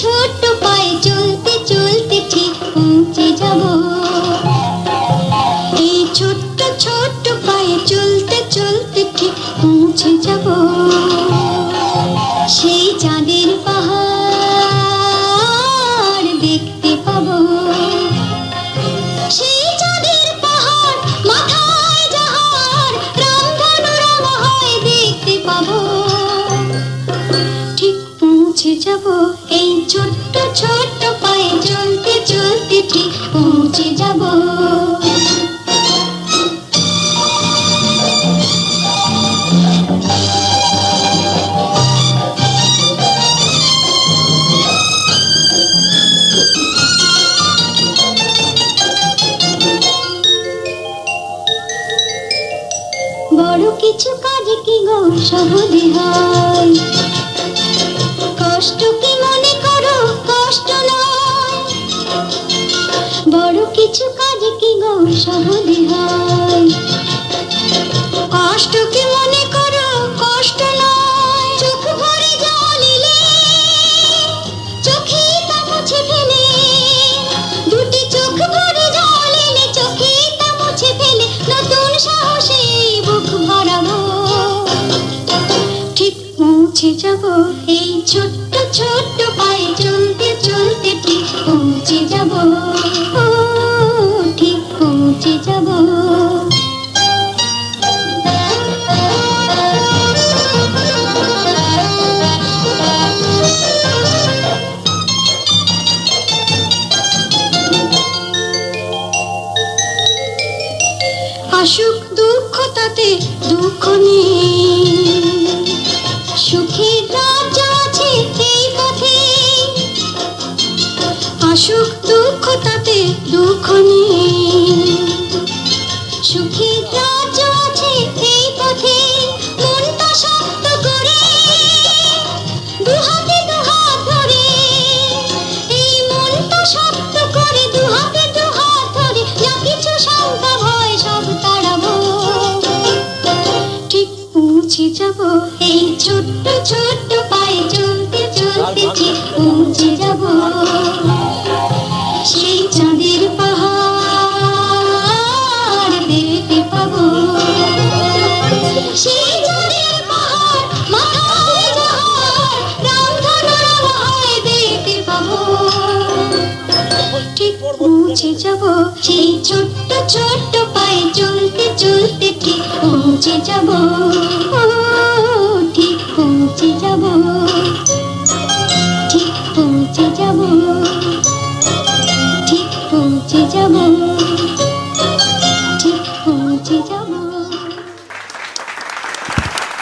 ছোট্ট পায়ে চলতে চলতে ঠিক পৌঁছে যাব। এই ছোট্ট ছোট্ট পায়ে চলতে চলতে ঠিক পৌঁছে যাব সেই চাঁদের পাহাড় দেখতে পাবো। সেই চাঁদের পাহাড় মাথায় যাহার রামধনু রং হয় দেখতে পাবো। ঠিক পৌঁছে যাব এই ছোট্ট ছোট্ট পায়ে চলতে চলতে ঠিক পৌঁছে যাব। বড় কিছু কাজ কি গো সহজে হয়, কষ্ট কি মনে করো কষ্ট নয়। বড় কিছু কাজ কি গো সহজে হয়, কষ্ট কি মনে করো কষ্ট নয়। চোখ ভরে জল এলে চোখে তা মুছে ফেলে, দুটি চোখ ভরে জল এলে চোখে তা মুছে ফেলে নতুন সাহসে বুক ভরাবো। ঠিক পৌঁছে যাব এই ছোট্ট ছোট্ট পায়ে চলতে চলতে ঠিক পৌঁছে যাব। ও ঠিক পৌঁছে যাব। আসুক দুঃখ তাতে দুঃখ নেই, সুখের রাজ্য আছে এই পথে। আসুক দুঃখ তাতে দুঃখ নেই, সুখের রাজ্য আছে এই পথে। মনটা শক্ত করে দুহাতে দুহাত ধরে, এই মনটা শক্ত করে দুহাতে দুহাত ধরে যা কিছু শঙ্কা ভয় সব তাড়াবো। ঠিক পৌঁছে যাব এই ছোট্ট ছোট্ট পায়ে চলতে চলতে ঠিক পৌঁছে যাব সেই চাঁদের পাহাড় দেখতে পাবো। সেই চাঁদের পাহাড় মাথায় যাহার রামধনু রং হয় দেখতে পাবো। ঠিক পৌঁছে যাব সেই ছোট্ট ছোট্ট পায়ে চলতে চলতে ঠিক পৌঁছে যাব। ও ঠিক পৌঁছে যাব, ঠিক পৌঁছে যাব, ঠিক পৌঁছে যাব।